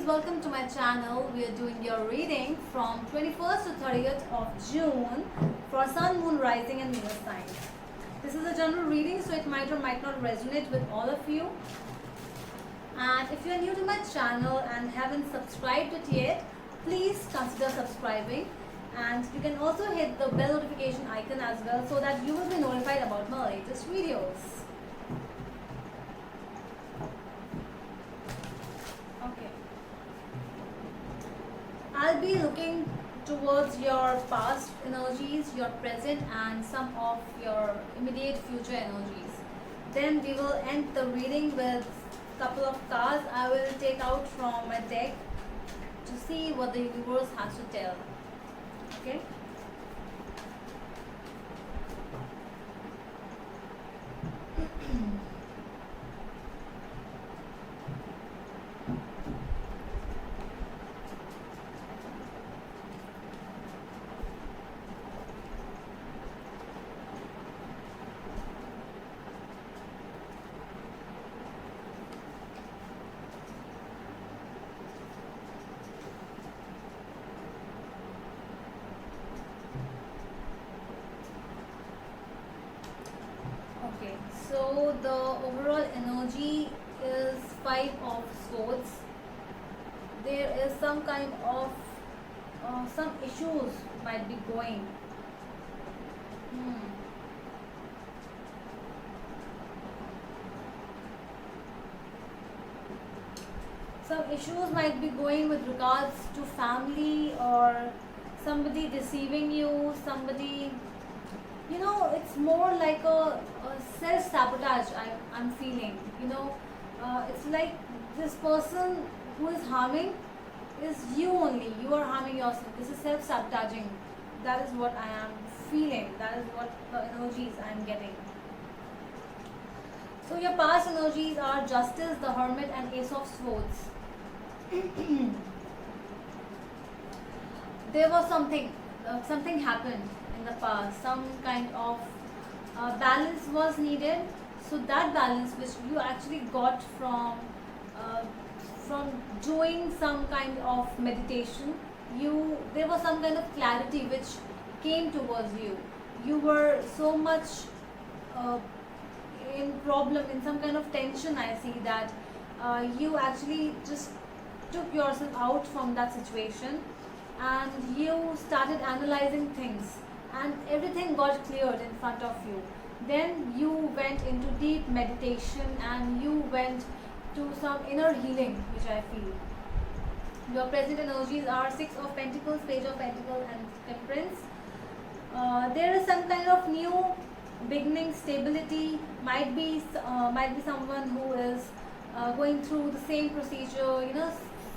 welcome to my channel. We are doing your reading from 21st to 30th of June for Sun, Moon, Rising and Venus signs. This is a general reading, so it might or might not resonate with all of you. And if you are new to my channel and haven't subscribed it yet, please consider subscribing. And you can also hit the bell notification icon as well so that you will be notified about my latest videos. Okay. I'll be looking towards your past energies, your present and some of your immediate future energies. Then we will end the reading with a couple of cards I will take out from my deck to see what the universe has to tell. Okay. Okay, so the overall energy is Five of Swords. There is some kind of some issues might be going. Some issues might be going with regards to family or somebody deceiving you, somebody, it's more like a self-sabotage I'm feeling, it's like this person who is harming is you only, you are harming yourself, this is self-sabotaging, that is what I am feeling, that is what the energies I am getting. So your past energies are Justice, the Hermit and Ace of Swords. There was something happened in the past, some kind of balance was needed. So that balance which you actually got from doing some kind of meditation, there was some kind of clarity which came towards you. You were so much in some kind of tension. I see that you actually just took yourself out from that situation and you started analyzing things and everything got cleared in front of you. Then you went into deep meditation and you went to some inner healing, which I feel. Your present energies are Six of Pentacles, Page of Pentacles and Temperance. There is some kind of new beginning, stability, might be someone who is going through the same procedure,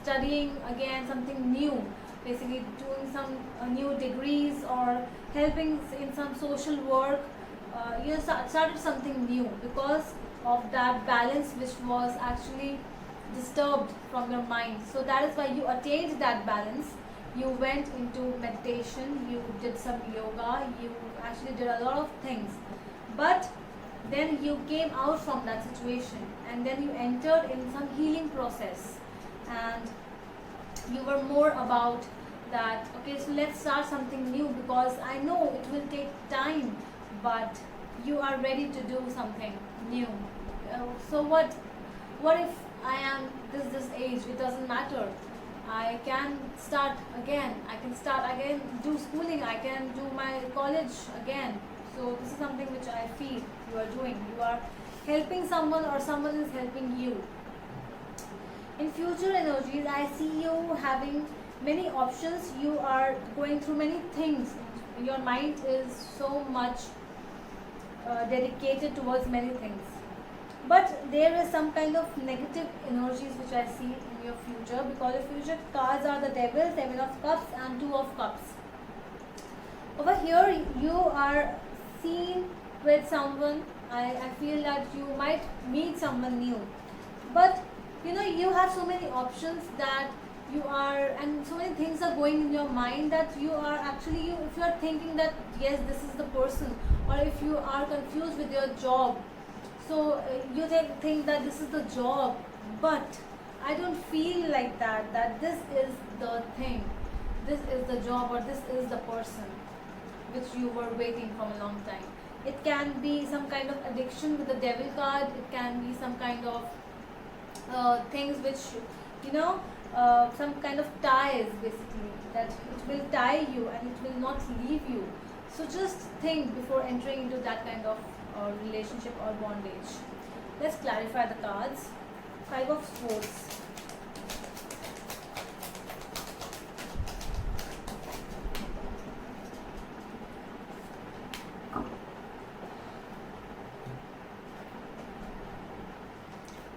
studying again something new, basically doing some new degrees or helping in some social work, started something new because of that balance which was actually disturbed from your mind. So that is why you attained that balance. You went into meditation, you did some yoga, you actually did a lot of things, but then you came out from that situation and then you entered in some healing process and you were more about that, okay, so let's start something new because I know it will take time, but you are ready to do something new. So what if I am this age, it doesn't matter, I can start again, do schooling, I can do my college again. So this is something which I feel you are doing. You are helping someone or someone is helping you. In future energies, I see you having many options. You are going through many things. Your mind is so much dedicated towards many things. But there is some kind of negative energies which I see in your future because your future cards are the Devil, Seven of Cups and Two of Cups. Over here, you are seen with someone. I feel that you might meet someone new. But you have so many options that you are, and so many things are going in your mind that you are actually, if you are thinking that yes, this is the person, or if you are confused with your job, so you think that this is the job, but I don't feel like that, that this is the thing, this is the job, or this is the person which you were waiting from a long time. It can be some kind of addiction with the devil card. It can be some kind of things which, you know, some kind of ties basically, that it will tie you and it will not leave you. So just think before entering into that kind of relationship or bondage. Let's clarify the cards. Five of Swords.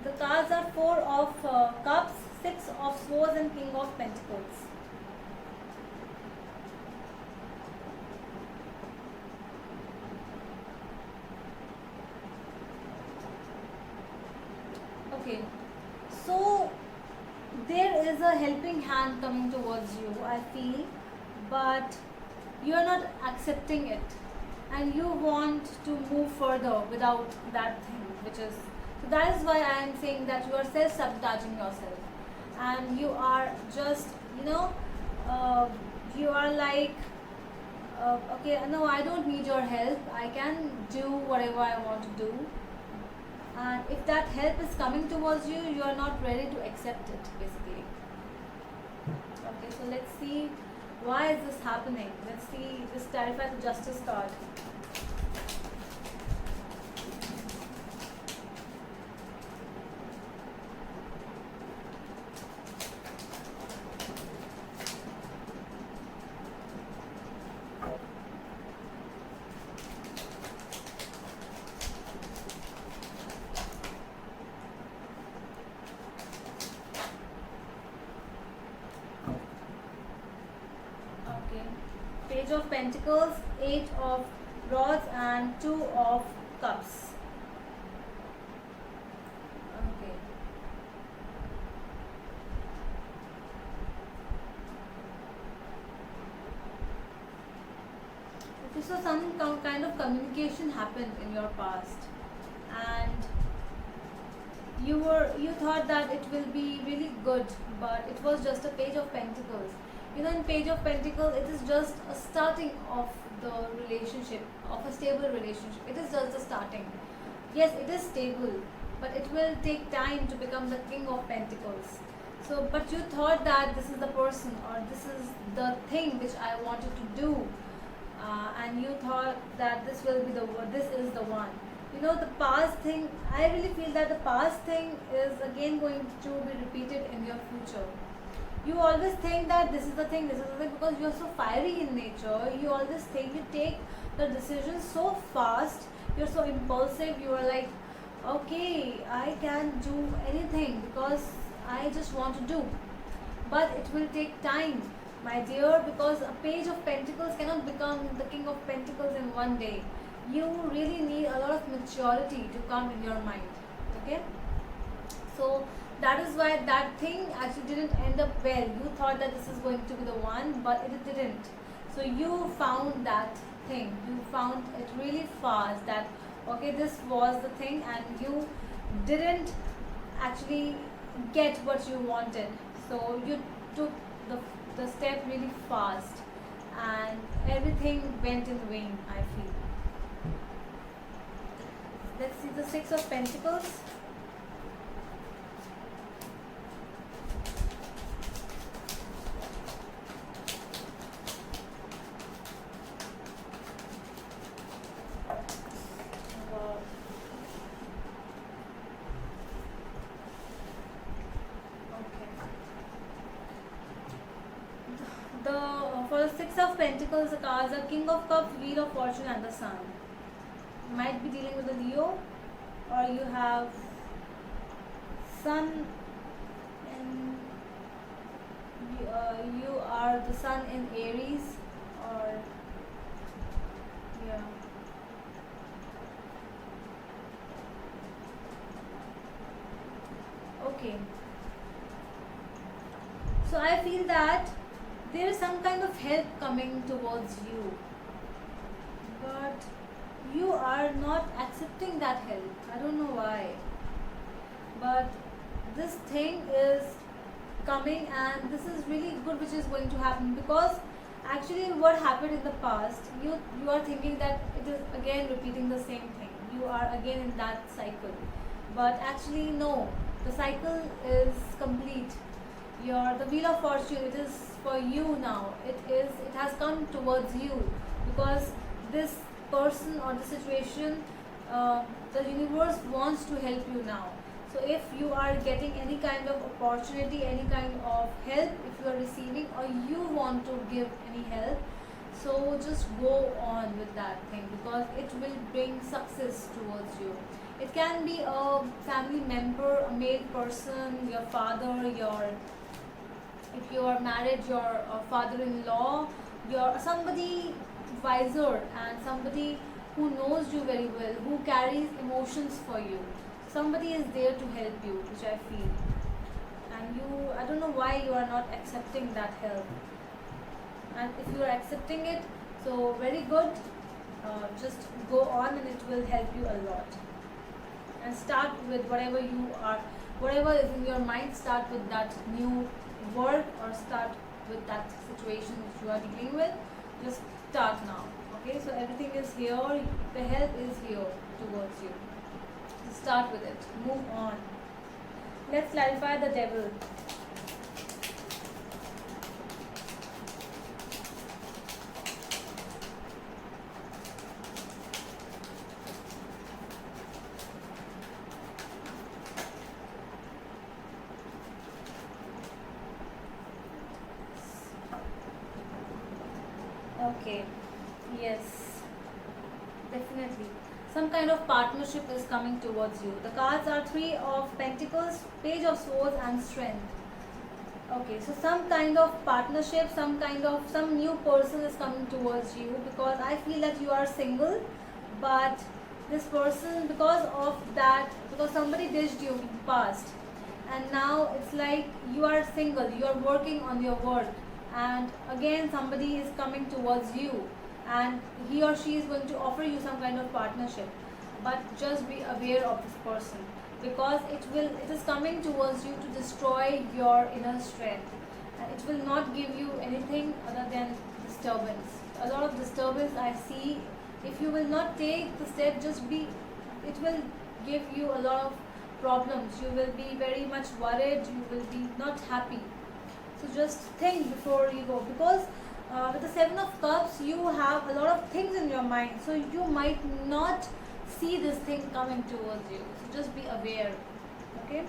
The cards are Four of Cups, Six of Swords, and King of Pentacles. Okay, so there is a helping hand coming towards you, I feel, but you are not accepting it, and you want to move further without that thing, which is, so that is why I am saying that you are self-sabotaging yourself, and you are just, you know, you are like, okay, no, I don't need your help. I can do whatever I want to do. And if that help is coming towards you, you are not ready to accept it, basically. Okay, so let's see why is this happening. Let's see, just clarify the Justice card. Okay, Page of Pentacles, Eight of Rods, and Two of Cups. Okay. Okay, so some kind of communication happened in your past, and you thought that it will be really good, but it was just a Page of Pentacles. You know, in Page of Pentacles, it is just a starting of the relationship, of a stable relationship. It is just the starting. Yes, it is stable, but it will take time to become the King of Pentacles. So, but you thought that this is the person, or this is the thing which I wanted to do, and you thought that this will be this is the one. You know, the past thing, I really feel that the past thing is again going to be repeated in your future. You always think that this is the thing, because you are so fiery in nature. You always think, you take the decisions so fast, you're so impulsive, you are like, okay, I can do anything because I just want to do. But it will take time, my dear, because a Page of Pentacles cannot become the King of Pentacles in one day. You really need a lot of maturity to come in your mind. Okay? So that is why that thing actually didn't end up well. You thought that this is going to be the one, but it didn't. So you found that thing. You found it really fast that, okay, this was the thing, and you didn't actually get what you wanted. So you took the step really fast, and everything went in vain, I feel. Let's see the Six of Pentacles. Wow. Okay. For the Six of Pentacles, the cards are King of Cups, Wheel of Fortune, and the Sun. You might be dealing with a Leo, or you have Sun in, you are the Sun in Aries, or yeah. Okay. So I feel that there is some kind of help coming towards you, but you are not accepting that help. I don't know why, but this thing is coming, and this is really good which is going to happen, because actually what happened in the past, you are thinking that it is again repeating the same thing, you are again in that cycle, but actually no, the cycle is complete. The wheel of fortune, it is for you now, it has come towards you, because this person or the situation, the universe wants to help you now. So if you are getting any kind of opportunity, any kind of help, if you are receiving or you want to give any help, so just go on with that thing, because it will bring success towards you. It can be a family member, a male person, your father, if you are married, your father-in-law, your somebody wiser, and somebody who knows you very well, who carries emotions for you. Somebody is there to help you, which I feel. And I don't know why you are not accepting that help. And if you are accepting it, so very good. Just go on, and it will help you a lot. And start with whatever is in your mind, start with that new work, or start with that situation which you are dealing with. Just start now. Okay, so everything is here, the help is here towards you. Start with it, move on. Let's clarify the devil. Okay, yes, definitely. Some kind of partnership is coming towards you. The cards are Three of Pentacles, Page of Swords, and Strength. Okay, so some kind of partnership, some new person is coming towards you, because I feel that you are single, but this person, because somebody ditched you in the past, and now it's like you are single, you are working on your work, and again somebody is coming towards you, and he or she is going to offer you some kind of partnership, but just be aware of this person, because it is coming towards you to destroy your inner strength, and it will not give you anything other than disturbance. A lot of disturbance I see. If you will not take the step, it will give you a lot of problems. You will be very much worried, you will be not happy. So just think before you go, because with the Seven of Cups, you have a lot of things in your mind, so you might not see this thing coming towards you. So just be aware. Okay,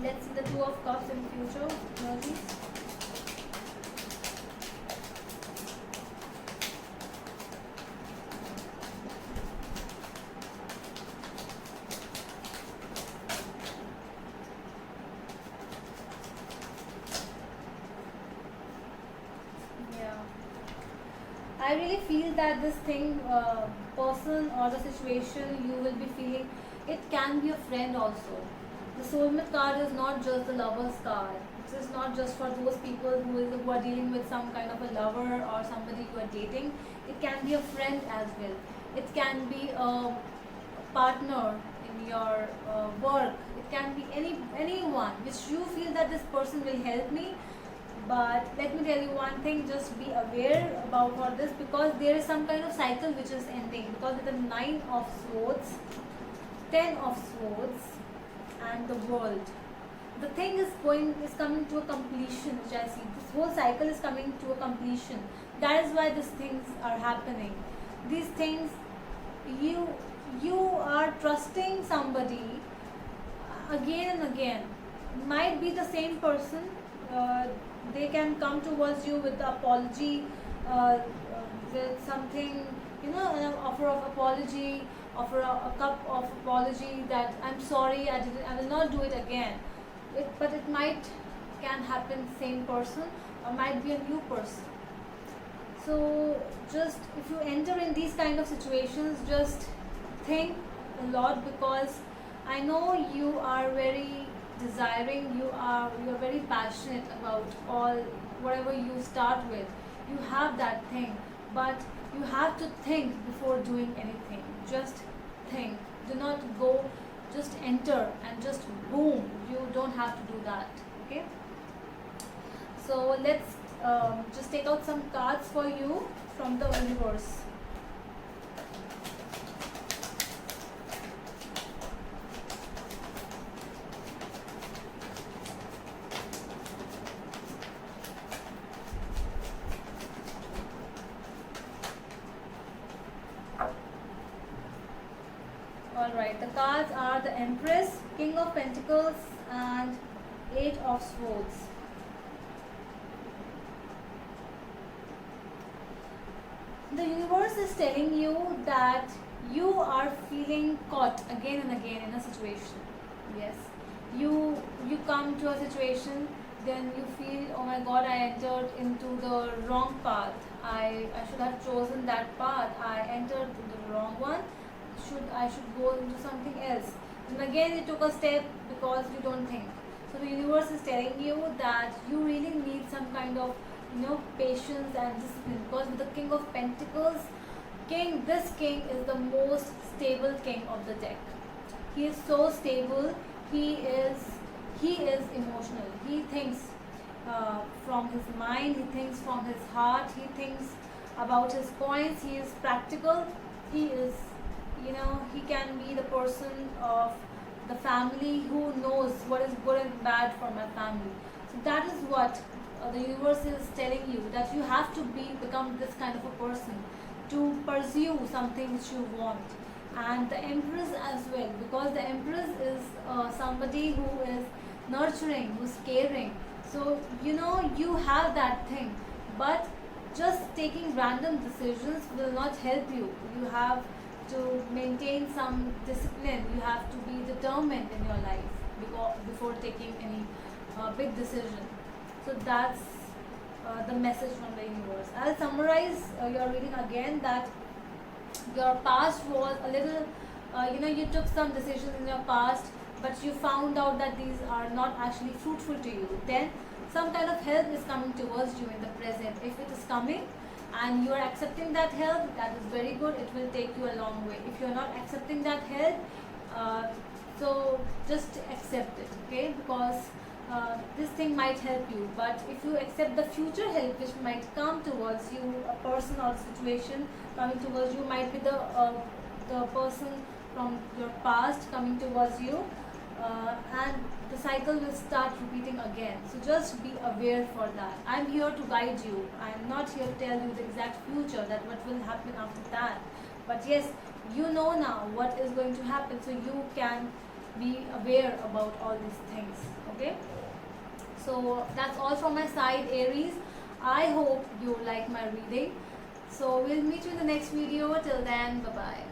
let's see the Two of Cups in future energies. I really feel that this thing, person or the situation you will be feeling, it can be a friend also. The soulmate card is not just the lover's card. It is not just for those people who are dealing with some kind of a lover or somebody you are dating. It can be a friend as well. It can be a partner in your work. It can be anyone which you feel that this person will help me. But let me tell you one thing, just be aware about all this, because there is some kind of cycle which is ending, because with the Nine of Swords, Ten of Swords, and the World, the thing is coming to a completion, which I see. This whole cycle is coming to a completion. That is why these things are happening. These things, you are trusting somebody again and again. Might be the same person. They can come towards you with the apology, with something, an offer of apology, offer a cup of apology that I'm sorry, I will not do it again. But it can happen same person, or might be a new person. So just if you enter in these kind of situations, just think a lot, because I know you are very desiring, you are very passionate about whatever you start with. You have that thing, but you have to think before doing anything. Just think. Do not go just enter and just boom. You don't have to do that. Okay. So let's just take out some cards for you from the universe. Alright, the cards are the Empress, King of Pentacles, and Eight of Swords. The universe is telling you that you are feeling caught again and again in a situation. Yes, you come to a situation, then you feel, oh my god, I entered into the wrong path. I should have chosen that path. I entered into the wrong one. I should go into something else. And again you took a step because you don't think. So the universe is telling you that you really need some kind of patience and discipline, because with the King of Pentacles, this king is the most stable king of the deck. He is so stable. He is emotional. He thinks from his mind. He thinks from his heart. He thinks about his points. He is practical. He is, he can be the person of the family who knows what is good and bad for my family. So that is what the universe is telling you, that you have to become this kind of a person to pursue something which you want. And the Empress as well, because the Empress is somebody who is nurturing, who's caring. So you have that thing, but just taking random decisions will not help you. You have to maintain some discipline. You have to be determined in your life before taking any big decision. So that's the message from the universe. I'll summarize your reading again, that your past was a little, you took some decisions in your past, but you found out that these are not actually fruitful to you. Then some kind of help is coming towards you in the present. If it is coming and you are accepting that help, that is very good. It will take you a long way. If you are not accepting that help, so just accept it, okay? Because this thing might help you. But if you accept the future help which might come towards you, a person or situation coming towards you, might be the person from your past coming towards you, and the cycle will start repeating again. So just be aware for that. I'm here to guide you. I'm not here to tell you the exact future, that what will happen after that. But yes, you know now what is going to happen, so you can be aware about all these things. Okay, so that's all from my side, Aries. I hope you like my reading. So we'll meet you in the next video. Till then, bye bye.